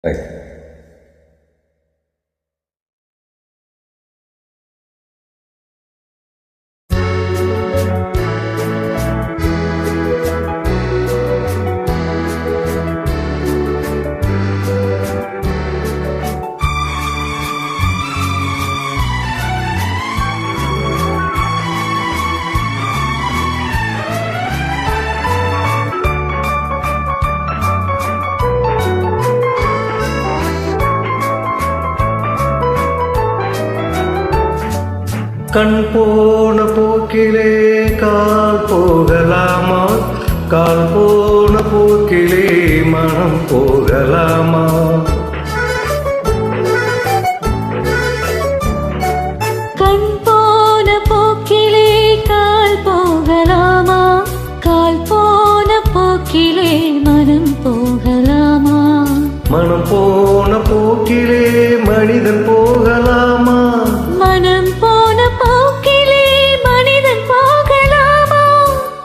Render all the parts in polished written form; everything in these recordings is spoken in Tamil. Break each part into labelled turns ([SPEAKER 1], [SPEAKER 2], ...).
[SPEAKER 1] Right. கண் போன போக்கிலே கால் போகலாமா, கால் போன போக்கிலே மனம் போகலாமா?
[SPEAKER 2] கண் போன போக்கிலே கால் போகலாமா, கால் போன போக்கிலே மனம் போகலாமா?
[SPEAKER 1] மனம் போன போக்கிலே மனிதன் போகலாமா?
[SPEAKER 2] மனம் போன போக்கிலே மனிதன் போகலாமா?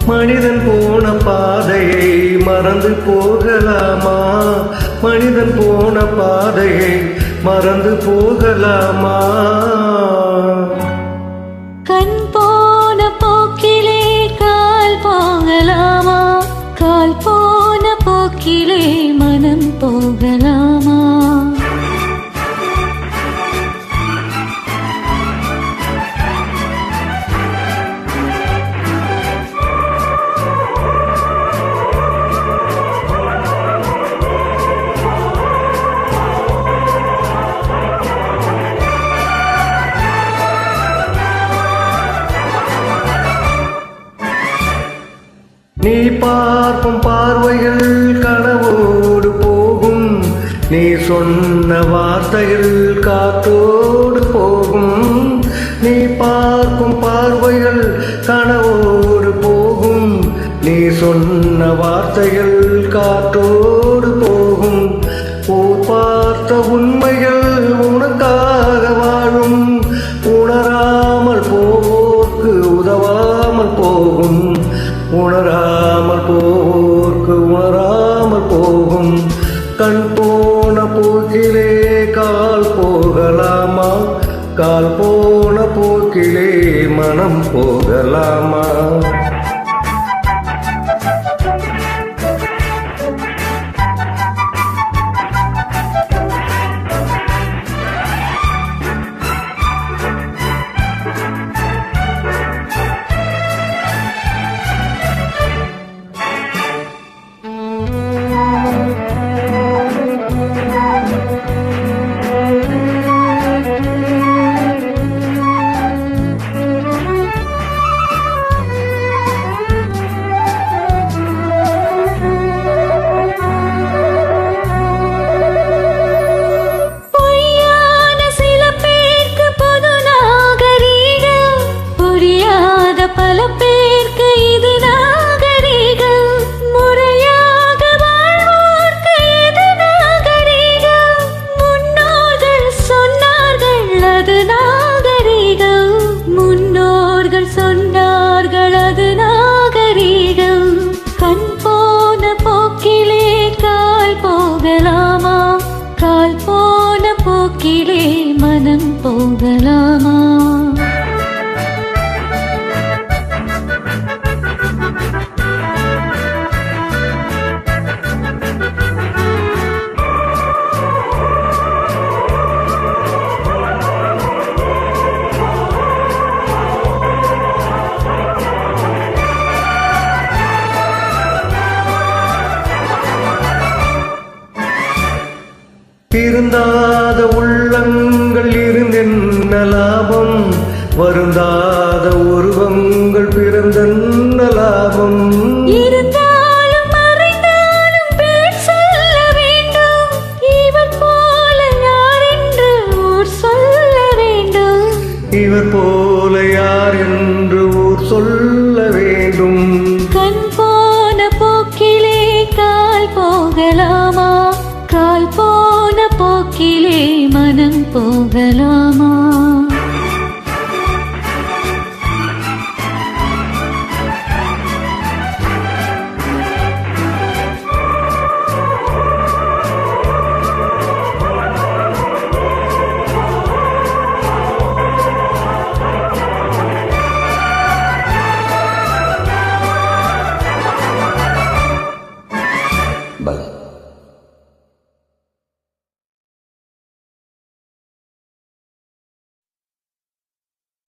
[SPEAKER 1] மனிதன் போன பாதையை மறந்து போகலாமா? மனிதன் போன பாதையை மறந்து போகலாமா?
[SPEAKER 2] கண் போன போக்கிலே கால் போகலாமா, கால் போன போக்கிலே மனம் போகலாமா?
[SPEAKER 1] நீ பார்க்கும் பார்வைகள் கனவோடு போகும், நீ சொன்ன வார்த்தைகள் காத்தோடு போகும். நீ பார்க்கும் பார்வைகள் கனவோடு போகும், நீ சொன்ன வார்த்தைகள் காத்தோடு போகும். ஊர் பார்த்த உண்மைகள் உனக்காக வாழும், உணராமல் போவோர்க்கு உதவாமல் போகும். உணராமல் போவோர்க்கு உணராமல் போகும். கண் போன போக்கிலே கால் போகலாமா, கால் போன போக்கிலே மனம் போகலாமா?
[SPEAKER 2] பல பேருக்கு இது நாகரீகம், முறையாக வாழ்வோர்க்கு இது நாகரீகம். முன்னோர்கள் சொன்னார்கள் அது நாகரீகம், முன்னோர்கள் சொன்னார்கள் அது நாகரீகம். கண் போன போக்கிலே கால் போகலாமா, கால் போன போக்கிலே மனம் போகலாமா?
[SPEAKER 1] இருந்தாத உள்ளங்கள் இருந்தென்ன லாபம், வருந்தாத உருவங்கள் பிறந்தென்ன லாபம்?
[SPEAKER 2] இருந்தாலும் மறைந்தாலும் பேர் சொல்ல வேண்டும், இவர் போல யார் என்று ஊர் சொல்ல வேண்டும்.
[SPEAKER 1] இவர் போல யார் என்று ஊர் சொல்ல வேண்டும்.
[SPEAKER 2] கண் போன போக்கிலே கால் போகலாமா, கால் போன போக்கிலே மனம் போகலாமா?